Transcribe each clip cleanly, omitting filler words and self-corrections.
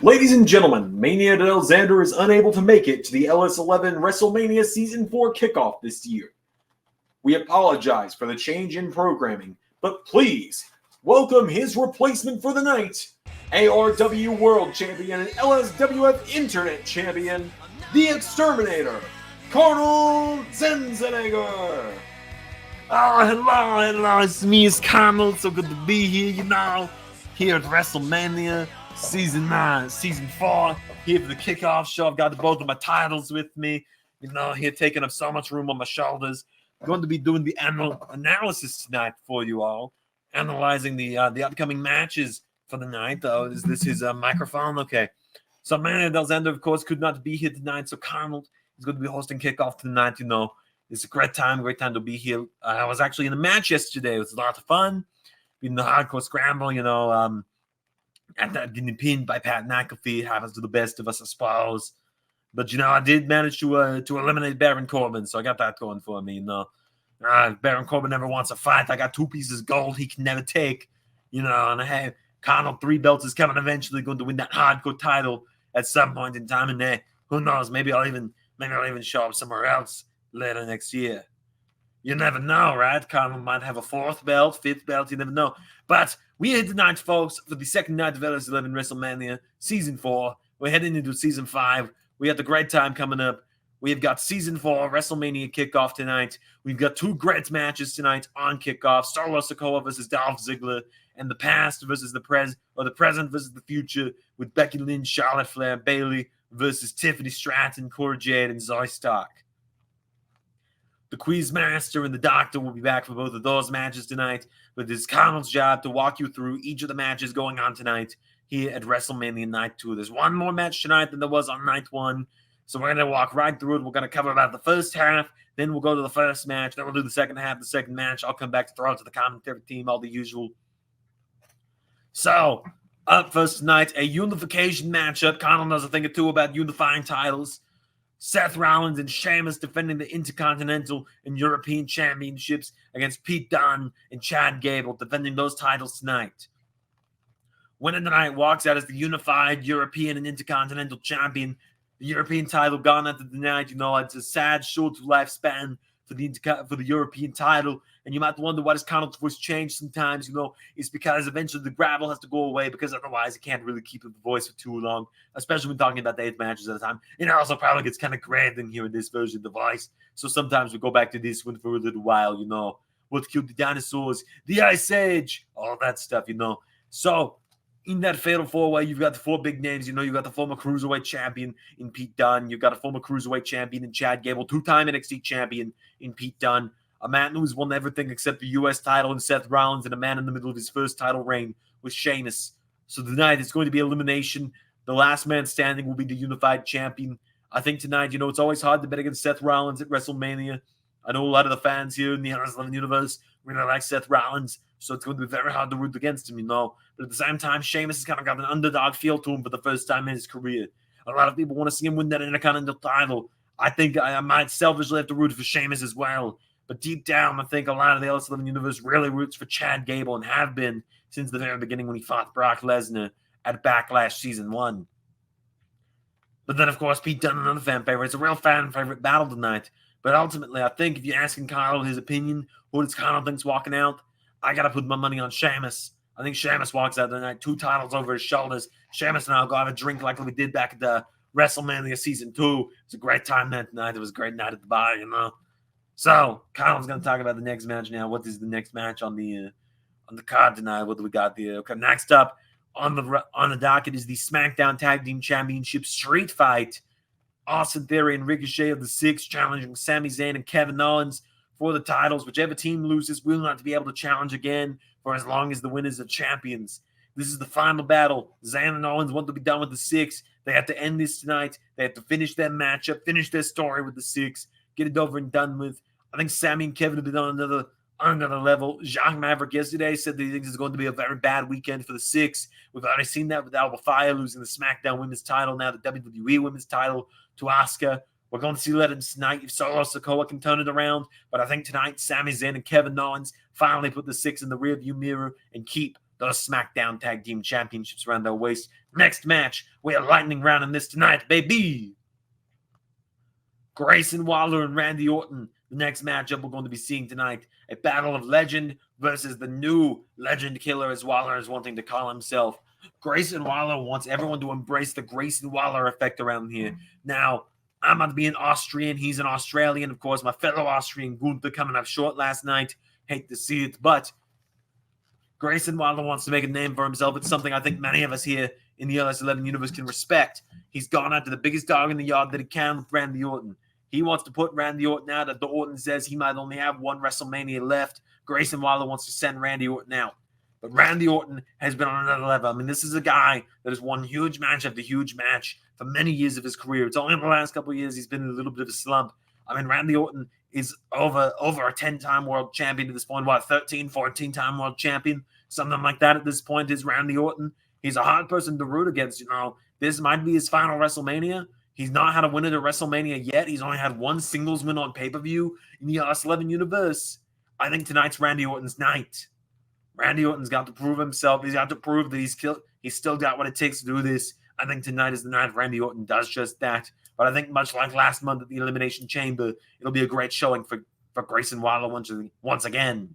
Ladies and gentlemen, Mania Alexander is unable to make it to the LS11 WrestleMania Season 4 kickoff this year. We apologize for the change in programming, but please welcome his replacement for the night, ARW World Champion and LSWF Internet Champion, The Exterminator, Carnold Zandzenegger. Oh, hello, it's me, it's Carnold. So good to be here, here at WrestleMania Season 4, here for the kickoff show. I've got both of my titles with me, here taking up so much room on my shoulders. I'm going to be doing the analysis tonight for you all, analyzing the upcoming matches for the night. Is this his microphone? Okay. So Mania Alexander, of course, could not be here tonight, so Carnold is going to be hosting kickoff tonight. It's a great time to be here. I was actually in a match yesterday. It was a lot of fun. In the hardcore scramble, and getting pinned by Pat McAfee happens to the best of us, I suppose. But I did manage to eliminate Baron Corbin, so I got that going for me. Baron Corbin never wants a fight. I got 2 pieces of gold he can never take. And I have Carnold 3 belts is coming eventually, going to win that hardcore title at some point in time. And who knows? Maybe I'll even show up somewhere else later next year. You never know, right? Carnold might have a 4th belt, 5th belt. You never know. But we are here tonight, folks, for the second night of LS11 WrestleMania Season 4. We're heading into Season 5. We have the great time coming up. We've got Season 4 WrestleMania kickoff tonight. We've got 2 great matches tonight on kickoff. Sikoa versus Dolph Ziggler, and the past versus the present, or the present versus the future, with Becky Lynch, Charlotte Flair, Bayley versus Tiffany Stratton, Cora Jade, and Zoe Stark. The QuizMaster and the Doctor will be back for both of those matches tonight, but it's Carnold's job to walk you through each of the matches going on tonight here at WrestleMania Night 2. There's one more match tonight than there was on Night 1, so we're going to walk right through it. We're going to cover about the first half, then we'll go to the first match, then we'll do the second half, the second match. I'll come back to throw it to the commentary team, all the usual. So, up first tonight, a unification matchup. Carnold knows a thing or two about unifying titles. Seth Rollins and Sheamus defending the Intercontinental and European Championships against Pete Dunne and Chad Gable defending those titles tonight. Winner tonight walks out as the unified European and Intercontinental Champion. The European title gone after the night. It's a sad, short lifespan for the European title. And you might wonder why does Carnold's voice change sometimes. It's because eventually the gravel has to go away, because otherwise he can't really keep the voice for too long, especially when talking about the 8 matches at a time. It also probably gets kind of grating here in this version of the voice. So sometimes we go back to this one for a little while, What killed the dinosaurs, the Ice Age, all that stuff, So in that fatal 4-way, you've got the 4 big names. You've got the former Cruiserweight champion in Pete Dunne. You've got a former Cruiserweight champion in Chad Gable, 2-time NXT champion in Pete Dunne. A man who's won everything except the U.S. title in Seth Rollins, and a man in the middle of his first title reign with Sheamus. So tonight it's going to be elimination. The last man standing will be the unified champion. I think tonight, it's always hard to bet against Seth Rollins at WrestleMania. I know a lot of the fans here in the LS11 Universe really like Seth Rollins, so it's going to be very hard to root against him, But at the same time, Sheamus has kind of got an underdog feel to him for the first time in his career. A lot of people want to see him win that Intercontinental title. I think I might selfishly have to root for Sheamus as well. But deep down, I think a lot of the LS11 Universe really roots for Chad Gable, and have been since the very beginning when he fought Brock Lesnar at Backlash Season 1. But then, of course, Pete Dunne, another fan favorite. It's a real fan favorite battle tonight. But ultimately, I think if you're asking Carnold his opinion, who does Carnold think's walking out, I got to put my money on Sheamus. I think Sheamus walks out tonight, 2 titles over his shoulders. Sheamus and I will go have a drink like we did back at the WrestleMania Season 2. It's a great time that night. It was a great night at the bar, So, Carnold's going to talk about the next match now. What is the next match on the card tonight? What do we got there? Okay, next up on the docket is the SmackDown Tag Team Championship Street Fight. Austin Theory and Ricochet of the 6 challenging Sami Zayn and Kevin Owens for the titles. Whichever team loses will not be able to challenge again for as long as the winners are champions. This is the final battle. Zayn and Owens want to be done with the 6. They have to end this tonight. They have to finish their matchup, finish their story with the 6, get it over and done with. I think Sami and Kevin have been on another level. Jacques Maverick yesterday said that he thinks it's going to be a very bad weekend for the 6. We've already seen that with Alba Fire losing the SmackDown Women's title, now the WWE Women's title to Asuka. We're going to see later tonight if Solo Sikoa can turn it around. But I think tonight, Sami Zayn and Kevin Owens finally put the 6 in the rearview mirror and keep those SmackDown Tag Team Championships around their waist. Next match, we are lightning round in this tonight, baby. Grayson Waller and Randy Orton. The next matchup we're going to be seeing tonight, a battle of legend versus the new legend killer, as Waller is wanting to call himself. Grayson Waller wants everyone to embrace the Grayson Waller effect around here. Now, I'm about to be an Austrian. He's an Australian. Of course, my fellow Austrian Gunther coming up short last night. Hate to see it, but Grayson Waller wants to make a name for himself. It's something I think many of us here in the LS11 universe can respect. He's gone after the biggest dog in the yard that he can with Randy Orton. He wants to put Randy Orton out. If the Orton says he might only have one WrestleMania left, Grayson Waller wants to send Randy Orton out. But Randy Orton has been on another level. I mean, this is a guy that has won huge match after huge match for many years of his career. It's only in the last couple of years he's been in a little bit of a slump. I mean, Randy Orton is over a 10-time world champion at this point. What, 13, 14-time world champion? Something like that at this point is Randy Orton. He's a hard person to root against. You know, this might be his final WrestleMania. He's not had a win at a WrestleMania yet. He's only had one singles win on pay-per-view in the LS11 universe. I think tonight's Randy Orton's night. Randy Orton's got to prove himself. He's got to prove that he's still got what it takes to do this. I think tonight is the night Randy Orton does just that. But I think much like last month at the Elimination Chamber, it'll be a great showing for Grayson Waller once again.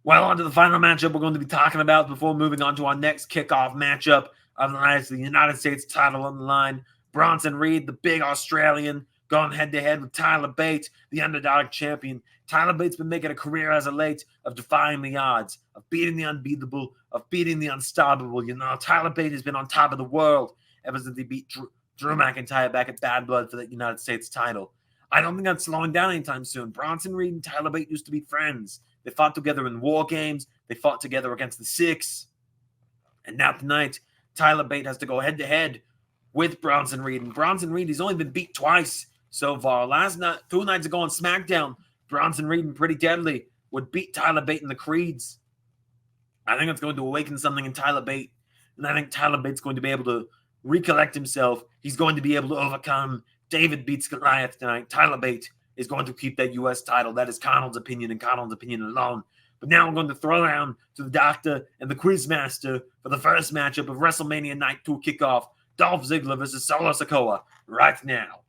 Well, on to the final matchup we're going to be talking about before moving on to our next kickoff matchup of the night. The United States title on the line. Bronson Reed, the big Australian, going head-to-head with Tyler Bate, the underdog champion. Tyler Bate's been making a career as of late of defying the odds, of beating the unbeatable, of beating the unstoppable. You know, Tyler Bate has been on top of the world ever since he beat Drew McIntyre back at Bad Blood for the United States title. I don't think that's slowing down anytime soon. Bronson Reed and Tyler Bate used to be friends. They fought together in War Games. They fought together against the Six. And now tonight, Tyler Bate has to go head-to-head with Bronson Reed. And Bronson Reed, he's only been beat twice so far. Last night, 2 nights ago on SmackDown, Bronson Reed and Pretty Deadly would beat Tyler Bate in the Creeds. I think it's going to awaken something in Tyler Bate. And I think Tyler Bate's going to be able to recollect himself. He's going to be able to overcome David beats Goliath tonight. Tyler Bate is going to keep that U.S. title. That is Carnold's opinion and Carnold's opinion alone. But now I'm going to throw down to the Doctor and the QuizMaster for the first matchup of WrestleMania Night 2 Kickoff. Dolph Ziggler versus Solo Sikoa right now.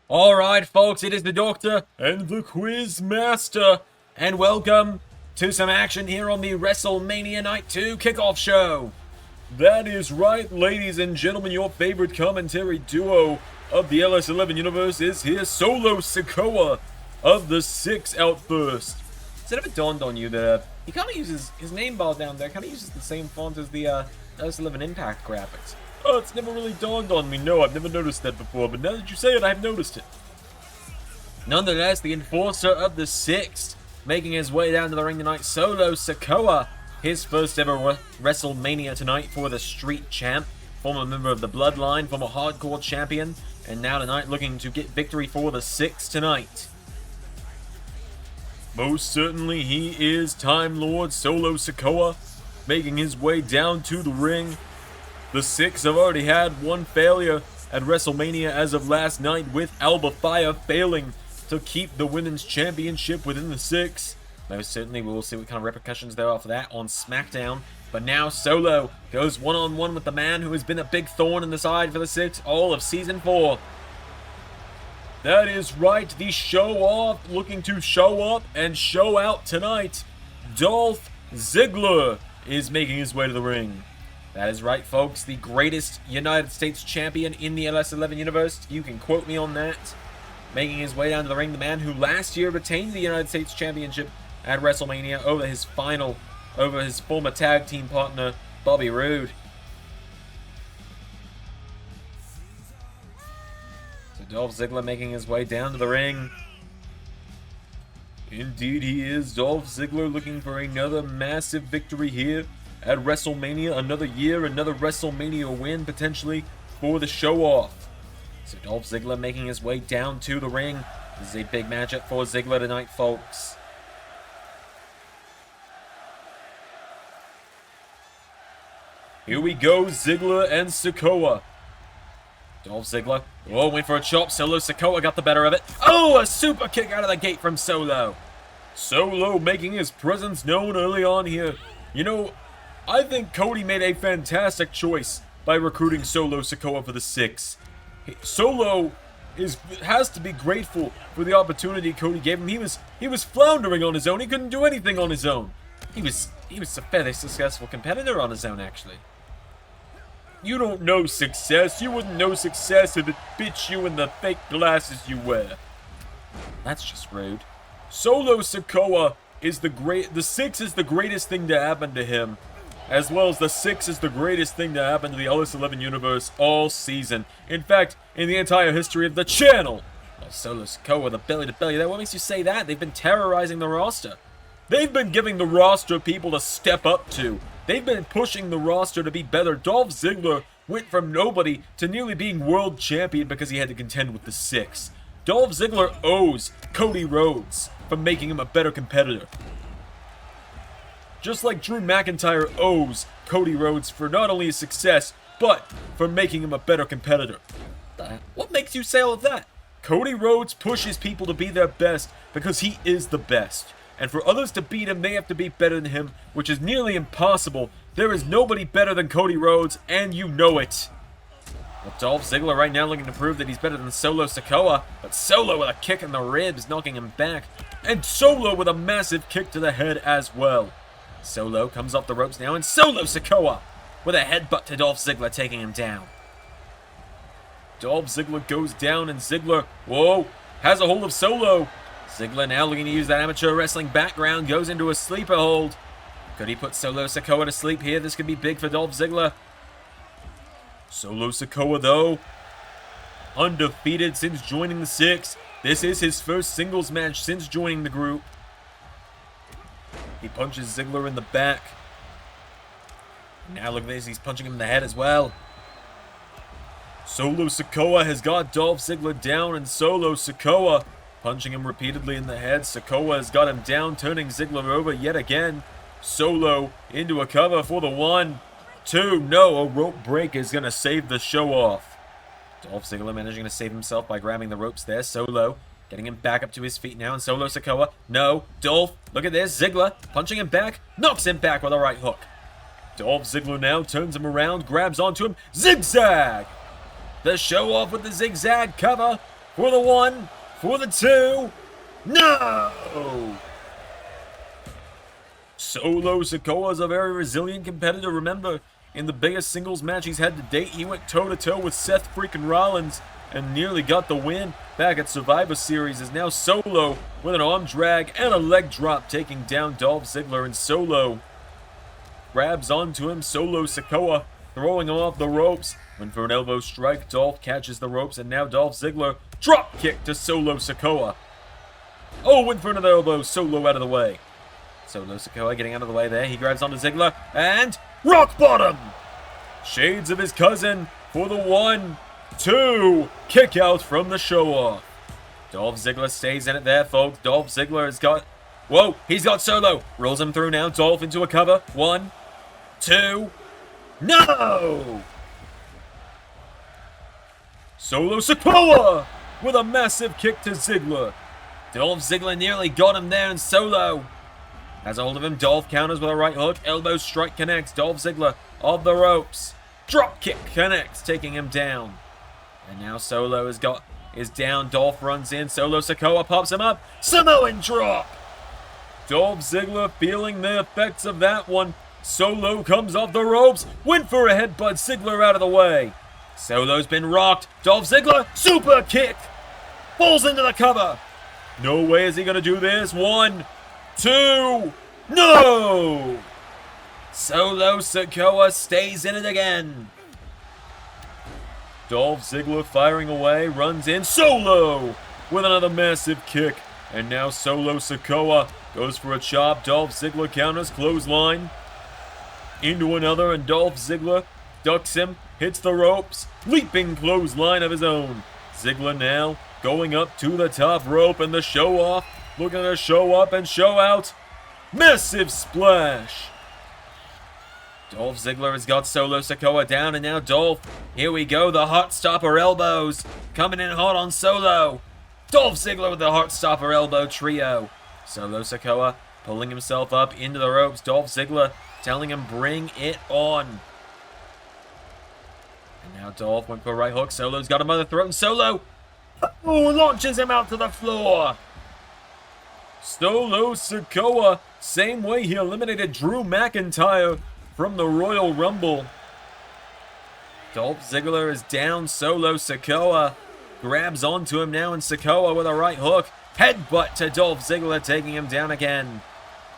All right, folks, it is the Doctor and the QuizMaster. And welcome to some action here on the WrestleMania Night 2 Kickoff show. That is right, ladies and gentlemen, your favorite commentary duo of the LS11 universe is here. Solo Sikoa of the Six out first. It's never dawned on you that he kind of uses his name bar down there, kind of uses the same font as the LS11 Impact graphics. Oh, it's never really dawned on me. No, I've never noticed that before, but now that you say it, I've noticed it. Nonetheless, the enforcer of the Six, making his way down to the ring tonight, Solo Sikoa, his first ever WrestleMania tonight for the Street Champ, former member of the Bloodline, former Hardcore Champion, and now tonight looking to get victory for the Six tonight. Most certainly he is Time Lord Solo Sikoa, making his way down to the ring. The Six have already had one failure at WrestleMania as of last night, with Alba Fire failing to keep the Women's Championship within the Six. Most certainly we will see what kind of repercussions there are for that on SmackDown. But now Solo goes one-on-one with the man who has been a big thorn in the side for the Six all of Season 4. That is right, the show-off looking to show up and show out tonight. Dolph Ziggler is making his way to the ring. That is right, folks, the greatest United States champion in the LS11 universe. You can quote me on that. Making his way down to the ring, the man who last year retained the United States Championship at WrestleMania over his former tag team partner, Bobby Roode. So Dolph Ziggler making his way down to the ring. Indeed he is. Dolph Ziggler looking for another massive victory here at WrestleMania. Another year, another WrestleMania win potentially for the show-off. So Dolph Ziggler making his way down to the ring. This is a big matchup for Ziggler tonight, folks. Here we go, Ziggler and Sikoa. Dolph Ziggler. Oh, went for a chop. Solo Sikoa got the better of it. Oh, a super kick out of the gate from Solo. Solo making his presence known early on here. You know, I think Cody made a fantastic choice by recruiting Solo Sikoa for the 6. Solo has to be grateful for the opportunity Cody gave him. He was floundering on his own. He couldn't do anything on his own. He was a fairly successful competitor on his own, actually. You don't know success. You wouldn't know success if it bit you in the fake glasses you wear. That's just rude. Solo Sikoa is the 6 is the greatest thing to happen to him, as well as the 6 is the greatest thing to happen to the LS11 Universe all season. In fact, in the entire history of the channel. Well, Solo Sikoa, the belly to belly there. What makes you say that? They've been terrorizing the roster. They've been giving the roster people to step up to. They've been pushing the roster to be better. Dolph Ziggler went from nobody to nearly being world champion because he had to contend with the 6. Dolph Ziggler owes Cody Rhodes for making him a better competitor. Just like Drew McIntyre owes Cody Rhodes for not only his success, but for making him a better competitor. What makes you say all of that? Cody Rhodes pushes people to be their best because he is the best. And for others to beat him, they have to be better than him, which is nearly impossible. There is nobody better than Cody Rhodes, and you know it. Well, Dolph Ziggler right now looking to prove that he's better than Solo Sikoa, but Solo with a kick in the ribs, knocking him back. And Solo with a massive kick to the head as well. Solo comes off the ropes now, and Solo Sikoa with a headbutt to Dolph Ziggler, taking him down. Dolph Ziggler goes down, and Ziggler, whoa, has a hold of Solo. Ziggler now looking to use that amateur wrestling background, goes into a sleeper hold. Could he put Solo Sikoa to sleep here? This could be big for Dolph Ziggler. Solo Sikoa, though, undefeated since joining the 6. This is his first singles match since joining the group. He punches Ziggler in the back. Now look at this, he's punching him in the head as well. Solo Sikoa has got Dolph Ziggler down, and Solo Sikoa punching him repeatedly in the head. Sikoa has got him down, turning Ziggler over yet again. Solo into a cover for the 1, 2. No, a rope break is going to save the show off. Dolph Ziggler managing to save himself by grabbing the ropes there. Solo getting him back up to his feet now, and Solo Sikoa. No, Dolph, look at this. Ziggler punching him back, knocks him back with a right hook. Dolph Ziggler now turns him around, grabs onto him. Zigzag! The show off with the zigzag cover for the 1, for the 2. No! Solo Sikoa is a very resilient competitor. Remember, in the biggest singles match he's had to date, he went toe-to-toe with Seth freaking Rollins and nearly got the win back at Survivor Series. Is now Solo with an arm drag and a leg drop, taking down Dolph Ziggler, and Solo grabs onto him. Solo Sikoa throwing him off the ropes. Went for an elbow strike. Dolph catches the ropes, and now Dolph Ziggler drop kick to Solo Sikoa. Oh, went for another elbow. Solo out of the way. Solo Sikoa getting out of the way there. He grabs onto Ziggler and rock bottom. Shades of his cousin for the 1, 2. Kick out from the show off. Dolph Ziggler stays in it there, folks. Dolph Ziggler has got... Whoa, he's got Solo. Rolls him through now. Dolph into a cover. 1, 2. No! Solo Sikoa with a massive kick to Ziggler. Dolph Ziggler nearly got him there, and Solo has a hold of him. Dolph counters with a right hook. Elbow strike connects. Dolph Ziggler off the ropes. Drop kick connects, taking him down. And now Solo is down. Dolph runs in. Solo Sikoa pops him up. Samoan drop. Dolph Ziggler feeling the effects of that one. Solo comes off the ropes. Went for a headbutt. Ziggler out of the way. Solo's been rocked. Dolph Ziggler, super kick. Falls into the cover. No way is he going to do this. 1, 2. No! Solo Sikoa stays in it again. Dolph Ziggler firing away, runs in. Solo with another massive kick. And now Solo Sikoa goes for a chop. Dolph Ziggler counters, clothesline. Into another, and Dolph Ziggler ducks him, hits the ropes, leaping clothesline of his own. Ziggler now going up to the top rope, and the show off, looking to show up and show out. Massive splash. Dolph Ziggler has got Solo Sikoa down, and now Dolph, here we go, the Heart Stopper elbows, coming in hot on Solo. Dolph Ziggler with the Heart Stopper elbow trio. Solo Sikoa pulling himself up into the ropes. Dolph Ziggler telling him, bring it on. And now Dolph went for a right hook. Solo's got him on the throat, and Solo launches him out to the floor. Solo Sikoa, same way he eliminated Drew McIntyre from the Royal Rumble. Dolph Ziggler is down. Solo Sikoa grabs onto him now, and Sikoa with a right hook. Headbutt to Dolph Ziggler, taking him down again.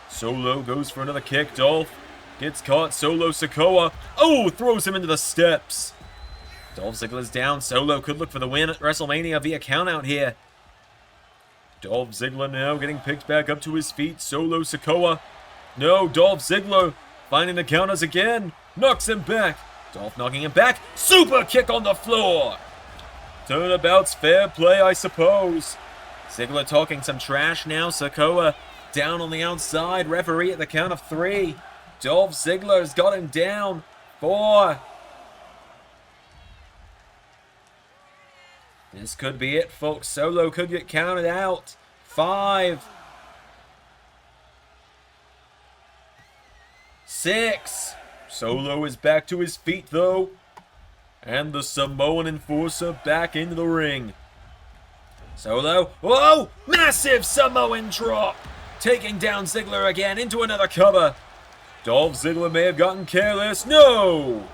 Solo goes for another kick. Dolph gets caught. Solo Sikoa, throws him into the steps. Dolph Ziggler's down. Solo could look for the win at WrestleMania via countout here. Dolph Ziggler now getting picked back up to his feet. Solo Sikoa. No, Dolph Ziggler finding the counters again. Knocks him back. Dolph knocking him back. Super kick on the floor. Turnabout's fair play, I suppose. Ziggler talking some trash now. Sikoa down on the outside. Referee at the count of 3. Dolph Ziggler's got him down. 4. This could be it, folks. Solo could get counted out. 5. 6. Solo is back to his feet, though. And the Samoan Enforcer back into the ring. Solo. Whoa! Massive Samoan drop. Taking down Ziggler again into another cover. Dolph Ziggler may have gotten careless. No!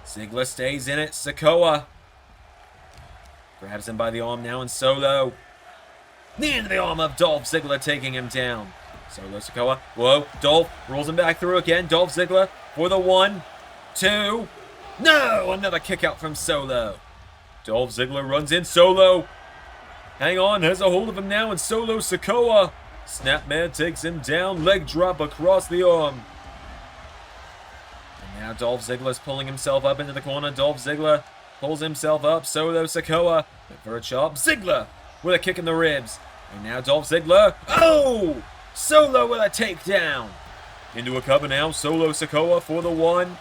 Ziggler stays in it. Sikoa grabs him by the arm now, and Solo. Knee into the arm of Dolph Ziggler, taking him down. Solo Sikoa. Whoa. Dolph rolls him back through again. Dolph Ziggler for the 1, 2. No! Another kick out from Solo. Dolph Ziggler runs in. Solo. Hang on. Has a hold of him now, and Solo Sikoa. Snapmare takes him down. Leg drop across the arm. And now Dolph Ziggler's pulling himself up into the corner. Dolph Ziggler pulls himself up. Solo Sikoa for a chop. Ziggler with a kick in the ribs. And now Dolph Ziggler. Oh! Solo with a takedown. Into a cover now. Solo Sikoa for the 1,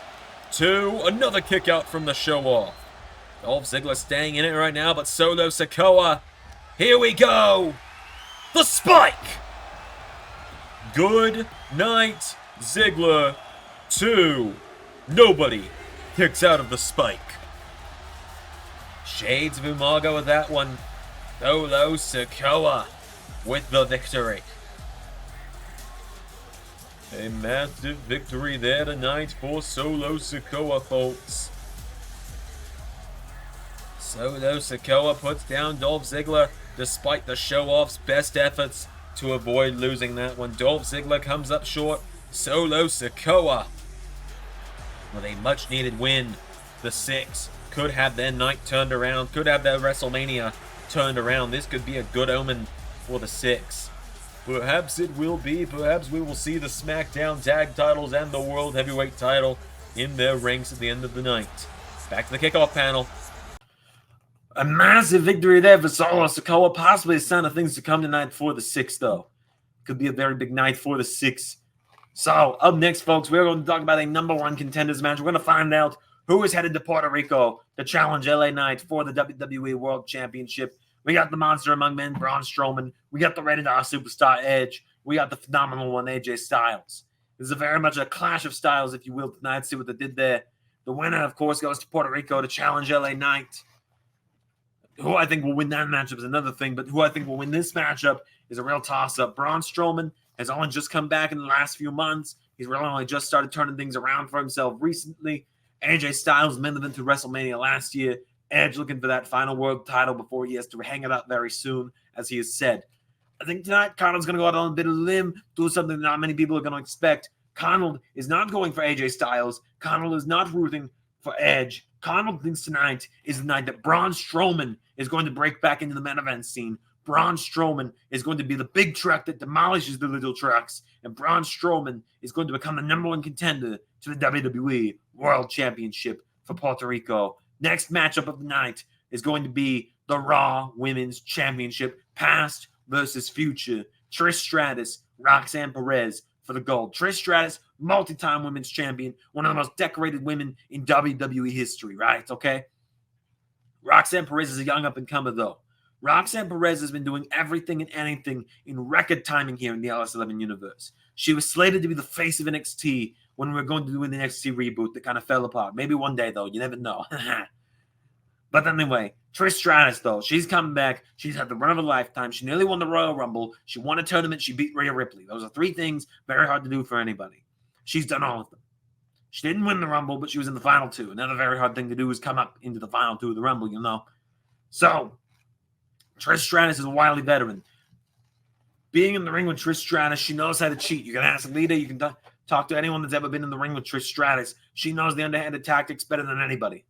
2. Another kick out from the show off. Dolph Ziggler staying in it right now, but Solo Sikoa. Here we go. The spike. Good night, Ziggler. 2. Nobody kicks out of the spike. Shades of Umaga with that one. Solo Sikoa with the victory. A massive victory there tonight for Solo Sikoa, folks. Solo Sikoa puts down Dolph Ziggler despite the show-off's best efforts to avoid losing that one. Dolph Ziggler comes up short. Solo Sikoa with a much-needed win. The 6 could have their night turned around, could have their WrestleMania turned around. This could be a good omen for the 6. Perhaps it will be. Perhaps we will see the SmackDown Tag titles and the World Heavyweight title in their ranks at the end of the night. Back to the kickoff panel. A massive victory there for Solo Sikoa. Possibly a sign of things to come tonight for the 6, though. Could be a very big night for the 6. So, up next, folks, we're going to talk about a #1 contenders match. We're going to find out who is headed to Puerto Rico to challenge LA Knight for the WWE World Championship. We got the monster among men, Braun Strowman. We got the rated R superstar, Edge. We got the phenomenal one, AJ Styles. This is very much a clash of styles, if you will, tonight. See what they did there. The winner, of course, goes to Puerto Rico to challenge LA Knight. Who I think will win that matchup is another thing, but who I think will win this matchup is a real toss-up. Braun Strowman has only just come back in the last few months. He's really only just started turning things around for himself recently. AJ Styles main event to WrestleMania last year. Edge looking for that final world title before he has to hang it up very soon, as he has said. I think tonight, Carnold's going to go out on a bit of a limb, do something that not many people are going to expect. Carnold is not going for AJ Styles. Carnold is not rooting for Edge. Carnold thinks tonight is the night that Braun Strowman is going to break back into the main event scene. Braun Strowman is going to be the big truck that demolishes the little trucks, and Braun Strowman is going to become the #1 contender to the WWE World Championship for Puerto Rico. Next matchup of the night is going to be the Raw Women's Championship, past versus future. Trish Stratus, Roxanne Perez for the gold. Trish Stratus, multi-time women's champion, one of the most decorated women in WWE history, right? Okay? Roxanne Perez is a young up-and-comer, though. Roxanne Perez has been doing everything and anything in record timing here in the LS11 universe. She was slated to be the face of NXT when we were going to do the NXT reboot that kind of fell apart. Maybe one day, though. You never know. But anyway, Trish Stratus, though, she's coming back. She's had the run of a lifetime. She nearly won the Royal Rumble. She won a tournament. She beat Rhea Ripley. Those are three things very hard to do for anybody. She's done all of them. She didn't win the Rumble, but she was in the final two. Another very hard thing to do is come up into the final two of the Rumble, you know. So, Trish Stratus is a wily veteran. Being in the ring with Trish Stratus, she knows how to cheat. You can ask Lita, you can talk to anyone that's ever been in the ring with Trish Stratus. She knows the underhanded tactics better than anybody.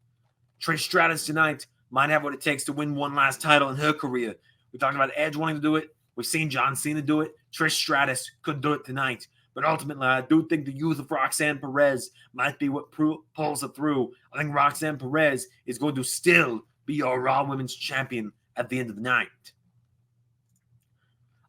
Trish Stratus tonight might have what it takes to win one last title in her career. We talked about Edge wanting to do it. We've seen John Cena do it. Trish Stratus could do it tonight. But ultimately, I do think the youth of Roxanne Perez might be what pulls her through. I think Roxanne Perez is going to still be your Raw Women's Champion at the end of the night.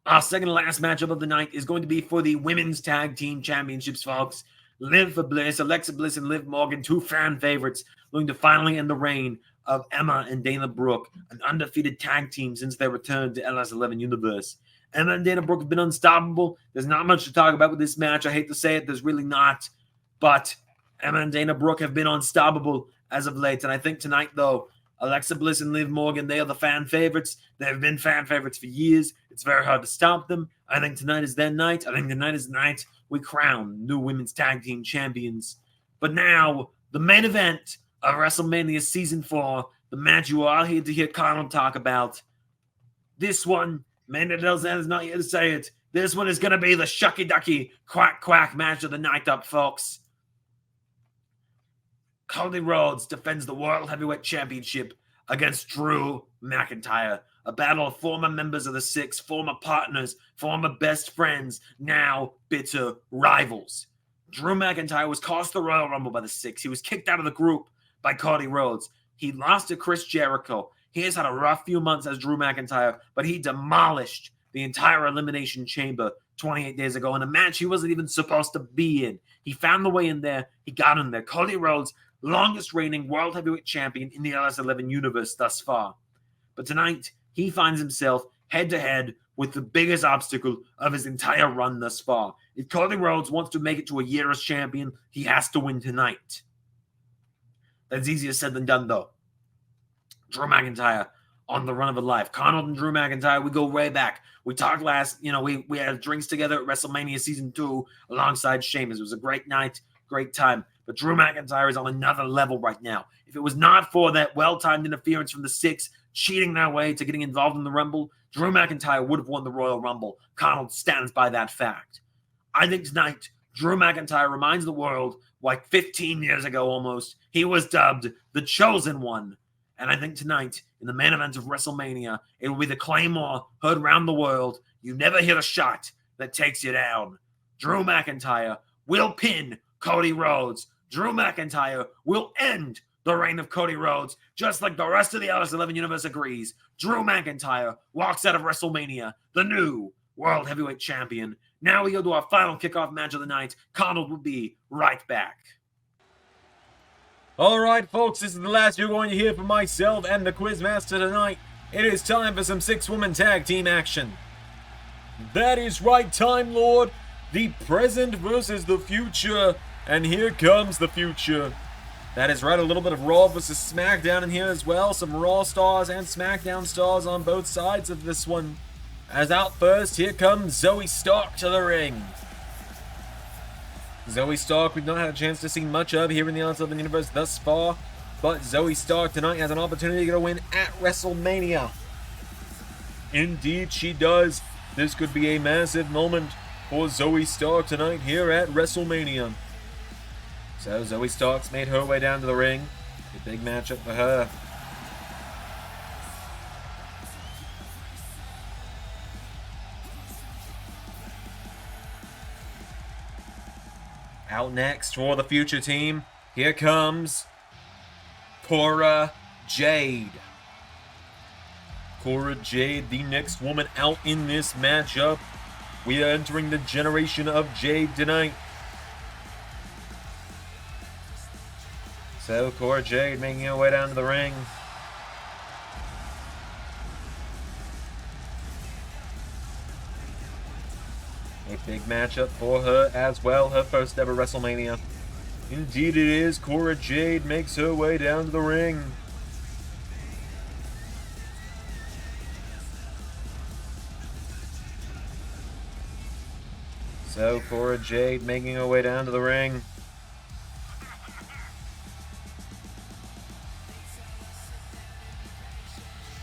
Our second to last matchup of the night is going to be for the Women's Tag Team Championships, folks. Liv Bliss, Alexa Bliss, and Liv Morgan, two fan favorites, looking to finally end the reign of Emma and Dana Brooke, an undefeated tag team since their return to LS11 Universe. Emma and Dana Brooke have been unstoppable. There's not much to talk about with this match. I hate to say it, there's really not. But Emma and Dana Brooke have been unstoppable as of late. And I think tonight, though, Alexa Bliss and Liv Morgan, they are the fan favorites. They have been fan favorites for years. It's very hard to stop them. I think tonight is their night. I think tonight is the night we crown new women's tag team champions. But now, the main event of WrestleMania Season 4, the match you are all here to hear Carnold talk about. This one, Amanda Delzan is not here to say it. This one is going to be the shucky ducky quack quack match of the night up, folks. Cody Rhodes defends the World Heavyweight Championship against Drew McIntyre. A battle of former members of the Six, former partners, former best friends, now bitter rivals. Drew McIntyre was cost the Royal Rumble by the Six. He was kicked out of the group by Cody Rhodes. He lost to Chris Jericho. He has had a rough few months as Drew McIntyre, but he demolished the entire Elimination Chamber 28 days ago in a match he wasn't even supposed to be in. He found the way in there. He got in there. Cody Rhodes, longest reigning World Heavyweight Champion in the LS11 universe thus far. But tonight, he finds himself head-to-head with the biggest obstacle of his entire run thus far. If Cody Rhodes wants to make it to a year as champion, he has to win tonight. That's easier said than done, though. Drew McIntyre on the run of a life. Carnold and Drew McIntyre, we go way back. We talked we had drinks together at WrestleMania Season 2 alongside Sheamus. It was a great night, great time. But Drew McIntyre is on another level right now. If it was not for that well-timed interference from the Six cheating their way to getting involved in the Rumble, Drew McIntyre would have won the Royal Rumble. Carnold stands by that fact. I think tonight, Drew McIntyre reminds the world, like 15 years ago almost, he was dubbed the Chosen One. And I think tonight, in the main event of WrestleMania, it will be the Claymore heard around the world. You never hit a shot that takes you down. Drew McIntyre will pin Cody Rhodes. Drew McIntyre will end the reign of Cody Rhodes, just like the rest of the LS11 universe agrees. Drew McIntyre walks out of WrestleMania, the new World Heavyweight Champion. Now we go to our final kickoff match of the night. Carnold will be right back. All right, folks, this is the last you're going to hear from myself and the Quizmaster tonight. It is time for some six-woman tag team action. That is right, Time Lord. The present versus the future. And here comes the future. That is right, a little bit of Raw versus SmackDown in here as well. Some Raw stars and SmackDown stars on both sides of this one. As out first, here comes Zoe Stark to the ring. Zoe Stark we've not had a chance to see much of here in the LS11 Universe thus far. But Zoe Stark tonight has an opportunity to get a win at WrestleMania. Indeed she does. This could be a massive moment for Zoe Stark tonight here at WrestleMania. So Zoe Stark's made her way down to the ring. A big matchup for her. Out next for the future team, here comes Cora Jade. Cora Jade, the next woman out in this matchup. We are entering the generation of Jade tonight. So Cora Jade making her way down to the ring. big matchup for her as well, her first ever WrestleMania. Indeed it is. Cora Jade makes her way down to the ring. So Cora Jade making her way down to the ring.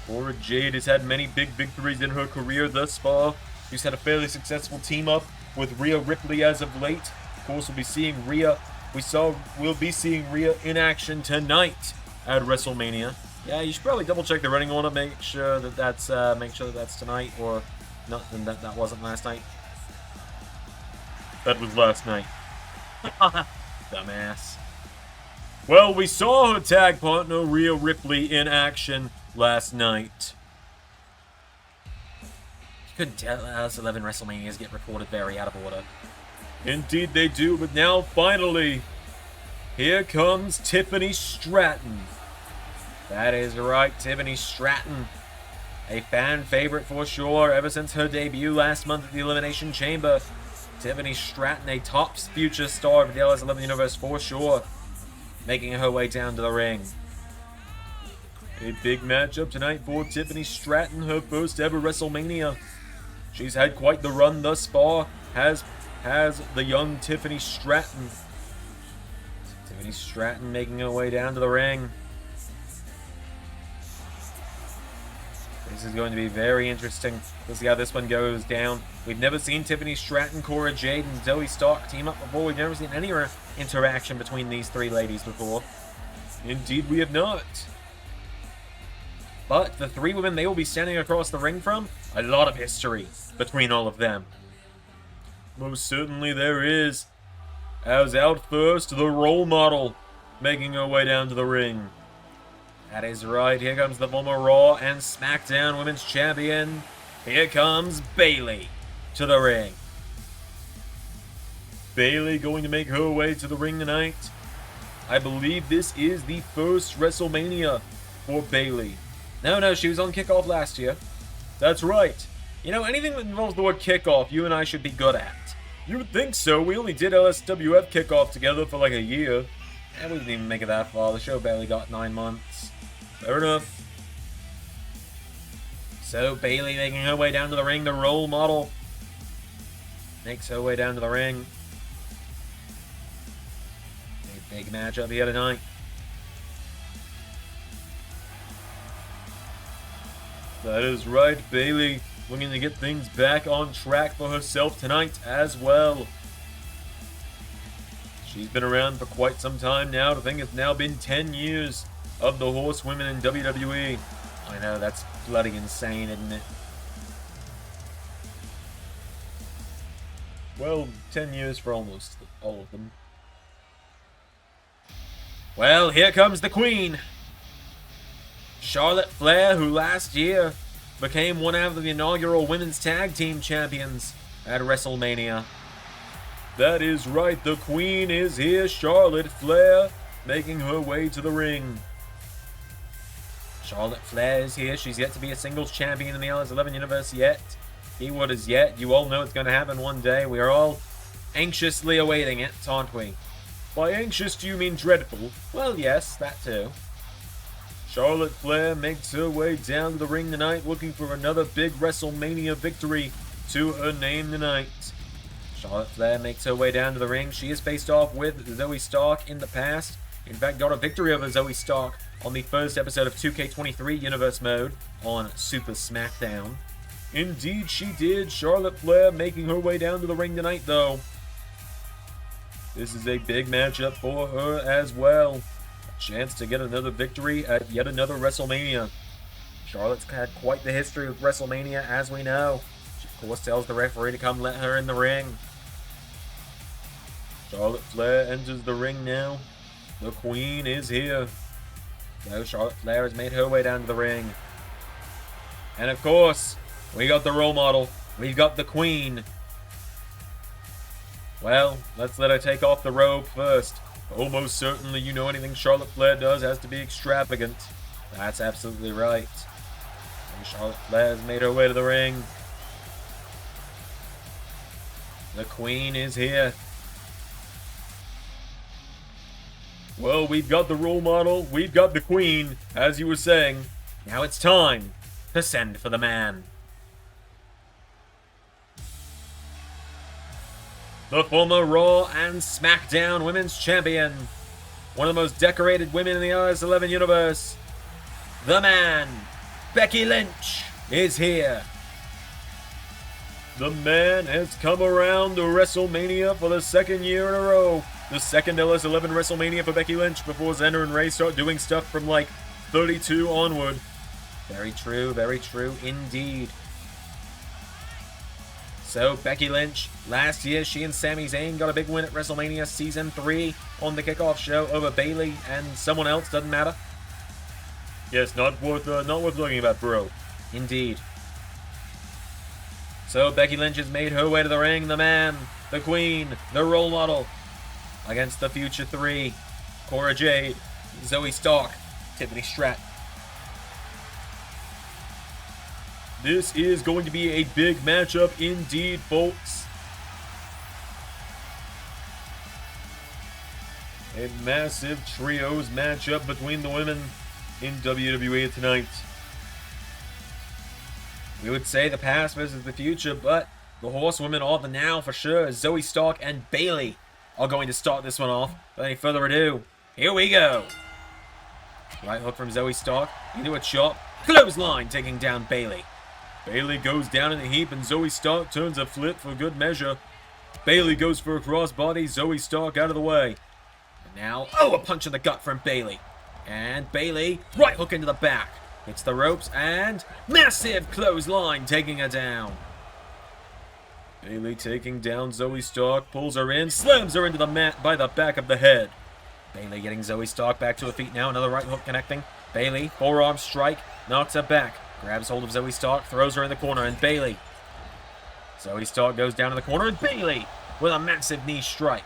Cora Jade has had many big victories in her career thus far. She's had a fairly successful team up with Rhea Ripley as of late. Of course, we'll be seeing Rhea. We'll be seeing Rhea in action tonight at WrestleMania. Yeah, you should probably double check the running order, make sure that that's tonight, or not. That wasn't last night. That was last night. Dumbass. Well, we saw her tag partner Rhea Ripley in action last night. You couldn't tell LS11 WrestleManias get reported very out of order. Indeed they do, but now finally, here comes Tiffany Stratton. That is right, Tiffany Stratton. A fan favorite for sure ever since her debut last month at the Elimination Chamber. Tiffany Stratton, a top future star of the LS11 Universe for sure, making her way down to the ring. A big matchup tonight for Tiffany Stratton, her first ever WrestleMania. She's had quite the run thus far, has the young Tiffany Stratton. Tiffany Stratton making her way down to the ring. This is going to be very interesting. Let's see how this one goes down. We've never seen Tiffany Stratton, Cora Jade, and Zoe Stark team up before. We've never seen any interaction between these three ladies before. Indeed, we have not. But the three women they will be standing across the ring from, a lot of history between all of them. Most certainly there is. As out first, the role model, making her way down to the ring. That is right, here comes the former Raw and SmackDown Women's Champion. Here comes Bayley to the ring. Bayley going to make her way to the ring tonight. I believe this is the first WrestleMania for Bayley. No, she was on Kickoff last year. That's right. You know, anything that involves the word Kickoff, you and I should be good at. You would think so. We only did LSWF Kickoff together for like a year. And we didn't even make it that far. The show barely got 9 months. Fair enough. So, Bayley making her way down to the ring, the role model. Makes her way down to the ring. A big matchup here tonight. That is right, Bayley looking to get things back on track for herself tonight as well. She's been around for quite some time now. I think it's now been 10 years of the Horsewomen in WWE. I know, that's bloody insane, isn't it? Well, 10 years for almost all of them. Well, here comes the Queen. Charlotte Flair, who last year became one of the inaugural Women's Tag Team Champions at WrestleMania. That is right, the Queen is here, Charlotte Flair, making her way to the ring. Charlotte Flair is here. She's yet to be a singles champion in the LS11 Universe yet. Keyword is yet. You all know it's going to happen one day. We are all anxiously awaiting it, aren't we? By anxious, do you mean dreadful? Well, yes, that too. Charlotte Flair makes her way down to the ring tonight, looking for another big WrestleMania victory to her name tonight. Charlotte Flair makes her way down to the ring. She has faced off with Zoe Stark in the past. In fact, got a victory over Zoe Stark on the first episode of 2K23 Universe Mode on Super SmackDown. Indeed, she did. Charlotte Flair making her way down to the ring tonight, though. This is a big matchup for her as well. Chance to get another victory at yet another WrestleMania. Charlotte's had quite the history with WrestleMania, as we know. She, of course, tells the referee to come let her in the ring. Charlotte Flair enters the ring now. The Queen is here. So Charlotte Flair has made her way down to the ring. And of course, we got the role model. We've got the Queen. Well, let's let her take off the robe first. Almost certainly, you know, anything Charlotte Flair does has to be extravagant. That's absolutely right. And Charlotte Flair has made her way to the ring. The Queen is here. Well, we've got the role model, we've got the Queen, as you were saying. Now it's time to send for the man. The former Raw and SmackDown Women's Champion, one of the most decorated women in the LS11 Universe, the man, Becky Lynch, is here. The man has come around to WrestleMania for the second year in a row. The second LS11 WrestleMania for Becky Lynch before Xander and Ray start doing stuff from like 32 onward. Very true indeed. So, Becky Lynch, last year she and Sami Zayn got a big win at WrestleMania Season 3 on the Kickoff show over Bayley and someone else, doesn't matter. Yes, not worth looking about, bro. Indeed. So, Becky Lynch has made her way to the ring, the man, the Queen, the role model, against the Future 3, Cora Jade, Zoe Stark, Tiffany Stratton. This is going to be a big matchup indeed, folks. A massive trios matchup between the women in WWE tonight. We would say the past versus the future, but the horsewomen are the now for sure. Zoe Stark and Bayley are going to start this one off. Without any further ado, here we go. Right hook from Zoe Stark into a chop. Clothesline taking down Bayley. Bayley goes down in a heap and Zoe Stark turns a flip for good measure. Bayley goes for a crossbody. Zoe Stark out of the way. And now, a punch in the gut from Bayley. And Bayley, right hook into the back. Hits the ropes and massive clothesline taking her down. Bayley taking down Zoe Stark, pulls her in, slams her into the mat by the back of the head. Bayley getting Zoe Stark back to her feet now, another right hook connecting. Bayley, forearm strike, knocks her back, grabs hold of Zoe Stark, throws her in the corner, and Bayley. Zoe Stark goes down in the corner, and Bayley with a massive knee strike.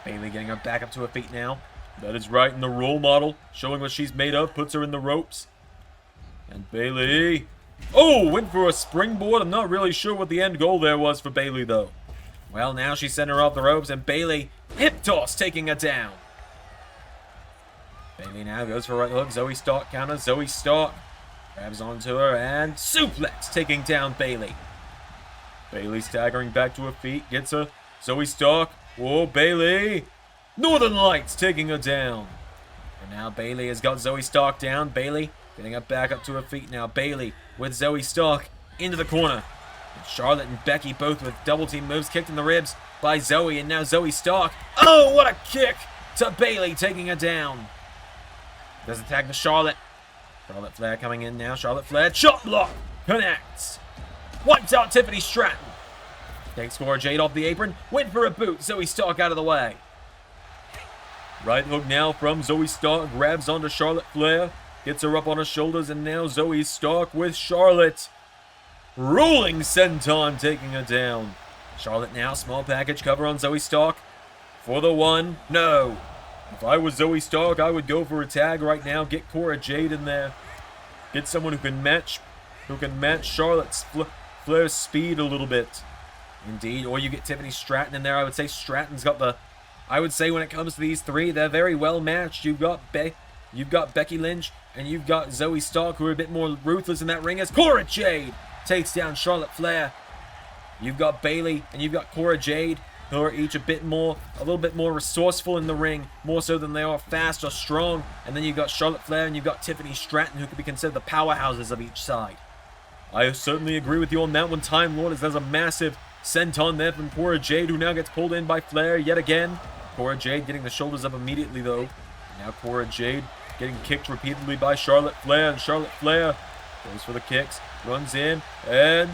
Bayley getting her back up to her feet now. That is right, and the role model, showing what she's made of, puts her in the ropes. And Bayley, went for a springboard. I'm not really sure what the end goal there was for Bayley, though. Well, now she sent her off the ropes, and Bayley, hip toss, taking her down. Bayley now goes for a right hook. Zoe Stark counters. Zoe Stark grabs onto her, and suplex, taking down Bayley. Bayley staggering back to her feet, gets her. Zoe Stark, Bayley. Northern Lights taking her down. And now Bayley has got Zoe Stark down. Bayley getting her back up to her feet now. Bayley with Zoe Stark into the corner. And Charlotte and Becky both with double team moves kicked in the ribs by Zoe. And now Zoe Stark. Oh, what a kick to Bayley, taking her down. Does a tag to Charlotte. Charlotte Flair coming in now. Charlotte Flair. Chop block. Connects. Wipes out Tiffany Stratton. Takes Cora Jade off the apron. Went for a boot. Zoe Stark out of the way. Right hook now from Zoe Stark. Grabs onto Charlotte Flair. Gets her up on her shoulders, and now Zoe Stark with Charlotte. Rolling senton taking her down. Charlotte now, small package cover on Zoe Stark. For the one, no. If I was Zoe Stark, I would go for a tag right now. Get Cora Jade in there. Get someone who can match Charlotte's Flair's speed a little bit. Indeed, or you get Tiffany Stratton in there. I would say Stratton's got the... I would say when it comes to these three, they're very well matched. You've got Becky Lynch, and you've got Zoe Stark, who are a bit more ruthless in that ring, as Cora Jade takes down Charlotte Flair. You've got Bayley, and you've got Cora Jade, who are each a little bit more resourceful in the ring, more so than they are fast or strong. And then you've got Charlotte Flair, and you've got Tiffany Stratton, who could be considered the powerhouses of each side. I certainly agree with you on that one, Time Lord, as there's a massive senton there from Cora Jade, who now gets pulled in by Flair yet again. Cora Jade getting the shoulders up immediately, though. Now Cora Jade getting kicked repeatedly by Charlotte Flair, and Charlotte Flair goes for the kicks, runs in, and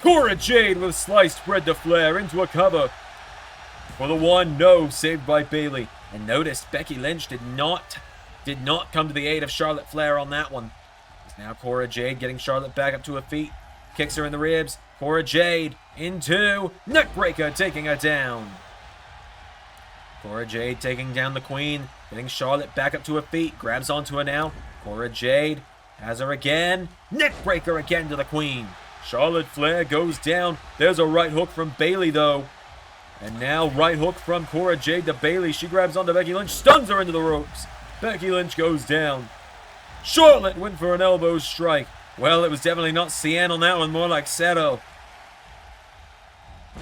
Cora Jade with sliced bread to Flair into a cover. For the one, no, saved by Bayley. And notice Becky Lynch did not come to the aid of Charlotte Flair on that one. It's now Cora Jade getting Charlotte back up to her feet, kicks her in the ribs. Cora Jade into neckbreaker, taking her down. Cora Jade taking down the Queen, getting Charlotte back up to her feet, grabs onto her now. Cora Jade has her again. Neckbreaker again to the Queen. Charlotte Flair goes down. There's a right hook from Bayley, though. And now right hook from Cora Jade to Bayley. She grabs onto Becky Lynch, stuns her into the ropes. Becky Lynch goes down. Charlotte went for an elbow strike. Well, it was definitely not Cien on that one, more like Seto.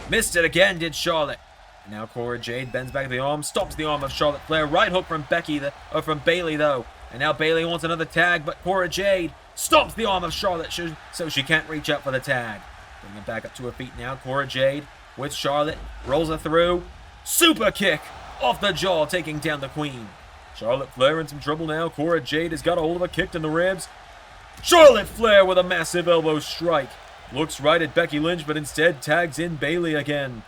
Missed it again, did Charlotte. And now Cora Jade bends back the arm, stops the arm of Charlotte Flair. Right hook from from Bayley, though. And now Bayley wants another tag, but Cora Jade stops the arm of Charlotte so she can't reach up for the tag. Bringing it back up to her feet now. Cora Jade with Charlotte, rolls her through. Super kick off the jaw, taking down the Queen. Charlotte Flair in some trouble now. Cora Jade has got a hold of her, kicked in the ribs. Charlotte Flair with a massive elbow strike. Looks right at Becky Lynch, but instead tags in Bayley again.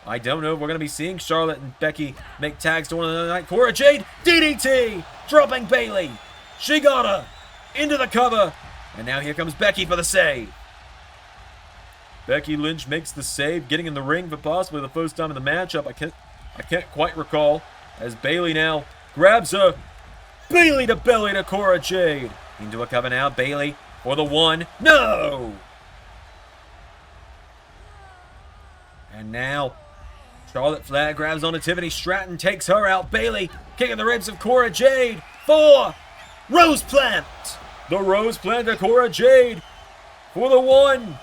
I don't know if we're going to be seeing Charlotte and Becky make tags to one another tonight. Cora Jade, DDT, dropping Bayley. She got her into the cover. And now here comes Becky for the save. Becky Lynch makes the save, getting in the ring for possibly the first time in the matchup. I can't quite recall. As Bayley now grabs her. Bayley to belly to Cora Jade. Into a cover now. Bayley for the one. No! And now Charlotte Flair grabs onto Tiffany Stratton, takes her out. Bayley kicking the ribs of Cora Jade for Rose Plant. The Rose Plant to Cora Jade for the 1,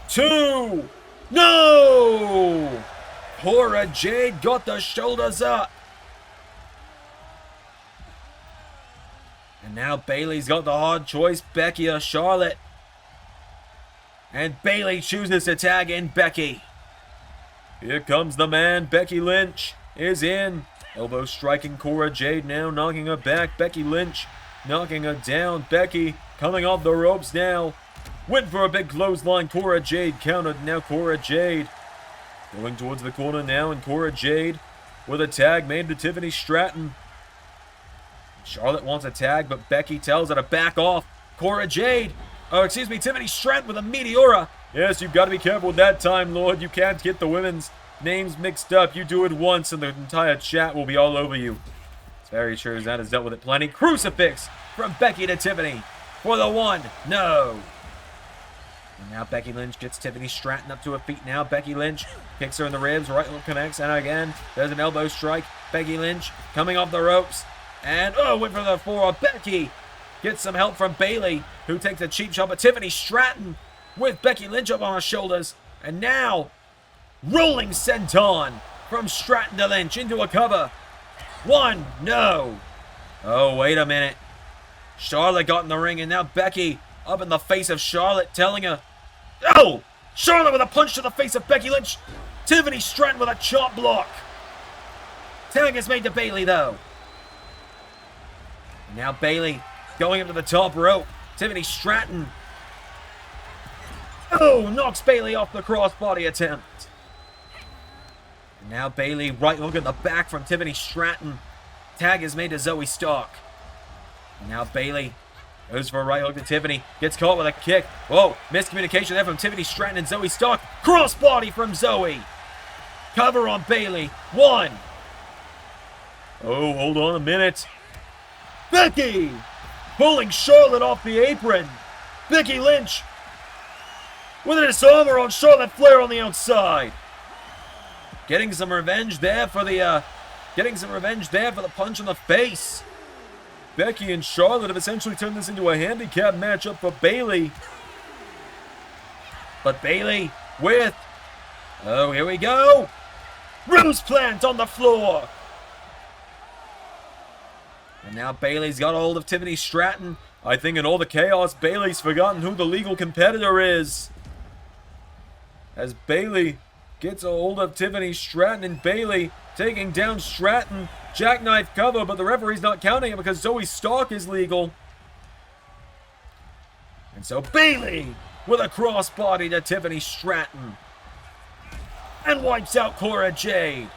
2. No! Cora Jade got the shoulders up. And now Bayley's got the hard choice, Becky or Charlotte. And Bayley chooses to tag in Becky. Here comes the man. Becky Lynch is in. Elbow striking Cora Jade now, knocking her back. Becky Lynch knocking her down. Becky coming off the ropes now. Went for a big clothesline. Cora Jade countered. Now Cora Jade going towards the corner now. And Cora Jade with a tag made to Tiffany Stratton. Charlotte wants a tag, but Becky tells her to back off. Cora Jade, Tiffany Stratton with a Meteora. Yes, you've got to be careful with that time, Lord. You can't get the women's names mixed up. You do it once and the entire chat will be all over you. It's very true. That has dealt with it plenty. Crucifix from Becky to Tiffany for the 1. No. And now Becky Lynch gets Tiffany Stratton up to her feet now. Becky Lynch kicks her in the ribs. Right hook connects. And again, there's an elbow strike. Becky Lynch coming off the ropes. And, went for the 4. Becky gets some help from Bayley, who takes a cheap shot at Tiffany Stratton with Becky Lynch up on her shoulders. And now, rolling senton from Stratton to Lynch into a cover. 1, no. Oh, wait a minute. Charlotte got in the ring, and now Becky up in the face of Charlotte, telling her, oh! Charlotte with a punch to the face of Becky Lynch. Tiffany Stratton with a chop block. Tag is made to Bayley, though. Now Bayley going up to the top rope. Tiffany Stratton. Oh, knocks Bayley off the crossbody attempt. And now Bayley right hook in the back from Tiffany Stratton. Tag is made to Zoe Stark. And now Bayley goes for a right hook to Tiffany. Gets caught with a kick. Whoa, miscommunication there from Tiffany Stratton and Zoe Stark. Crossbody from Zoe. Cover on Bayley. 1. Oh, hold on a minute. Becky pulling Charlotte off the apron. Becky Lynch with a disarmer on Charlotte Flair on the outside. Getting some revenge there for the punch in the face. Becky and Charlotte have essentially turned this into a handicap matchup for Bayley. But Bayley with, here we go. Rose Plant on the floor. And now Bayley's got a hold of Tiffany Stratton. I think in all the chaos, Bayley's forgotten who the legal competitor is. As Bayley gets a hold of Tiffany Stratton, and Bayley taking down Stratton. Jackknife cover, but the referee's not counting it because Zoe Stark is legal. And so Bayley with a crossbody to Tiffany Stratton. And wipes out Cora Jade.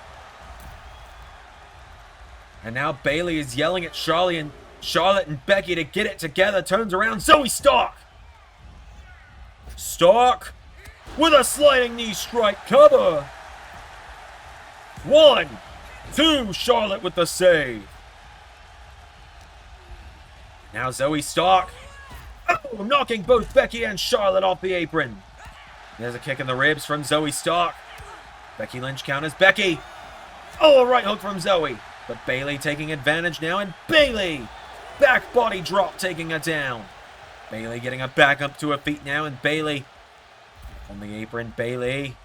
And now Bayley is yelling at Charlotte and Becky to get it together. Turns around. Zoe Stark. Stark with a sliding knee strike cover. 1, 2. Charlotte with the save. Now Zoe Stark. Oh, knocking both Becky and Charlotte off the apron. There's a kick in the ribs from Zoe Stark. Becky Lynch counters Becky. Oh, a right hook from Zoe. But Bayley taking advantage now, and Bayley! Back body drop taking her down. Bayley getting her back up to her feet now, and Bayley on the apron. Bayley.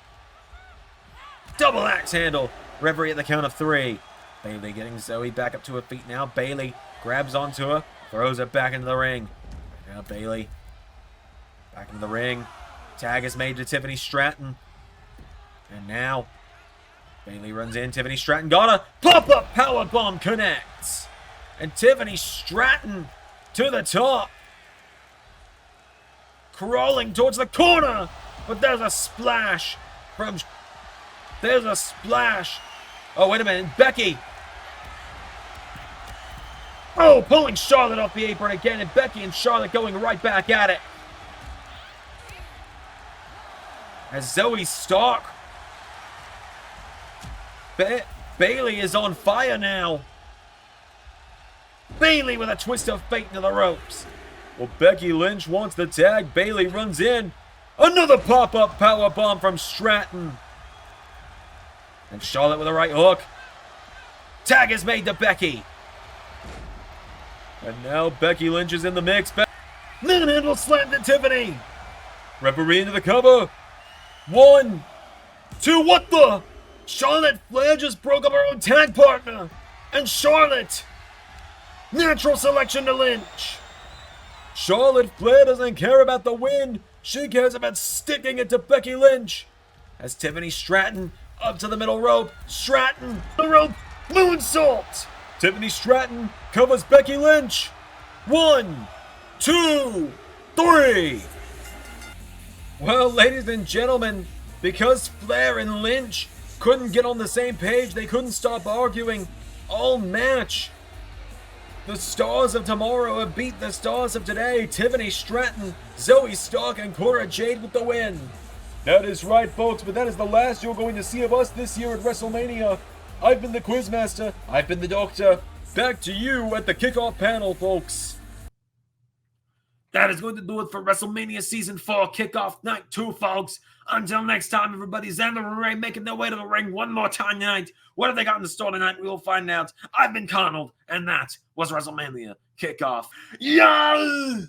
Double axe handle. Referee at the count of 3. Bayley getting Zoe back up to her feet now. Bayley grabs onto her, throws her back into the ring. Now Bayley back into the ring. Tag is made to Tiffany Stratton. And now Bayley runs in. Tiffany Stratton got her. Pop-up powerbomb connects. And Tiffany Stratton to the top. Crawling towards the corner. But there's a splash from... There's a splash. Oh, wait a minute. Becky. Oh, pulling Charlotte off the apron again. And Becky and Charlotte going right back at it. As Zoe Stark. Bayley is on fire now. Bayley with a twist of fate into the ropes. Well, Becky Lynch wants the tag. Bayley runs in. Another pop-up powerbomb from Stratton. And Charlotte with a right hook. Tag is made to Becky. And now Becky Lynch is in the mix. Manhandle slam to Tiffany. Referee into the cover. 1, 2, what the? Charlotte Flair just broke up her own tag partner. And Charlotte. Natural selection to Lynch. Charlotte Flair doesn't care about the win. She cares about sticking it to Becky Lynch. As Tiffany Stratton up to the middle rope. Stratton, the rope, moonsault. Tiffany Stratton covers Becky Lynch. 1, 2, 3. Well, ladies and gentlemen, because Flair and Lynch couldn't get on the same page, they couldn't stop arguing all match. The stars of tomorrow have beat the stars of today. Tiffany Stratton, Zoe Stark, and Cora Jade with the win. That is right, folks, but that is the last you're going to see of us this year at WrestleMania. I've been the Quizmaster. I've been the Doctor. Back to you at the kickoff panel, folks. That is going to do it for WrestleMania Season 4 Kickoff Night 2, folks. Until next time, everybody, Xander and Ray making their way to the ring one more time tonight. What have they got in the store tonight? We will find out. I've been Carnold, and that was WrestleMania Kickoff. Yeah!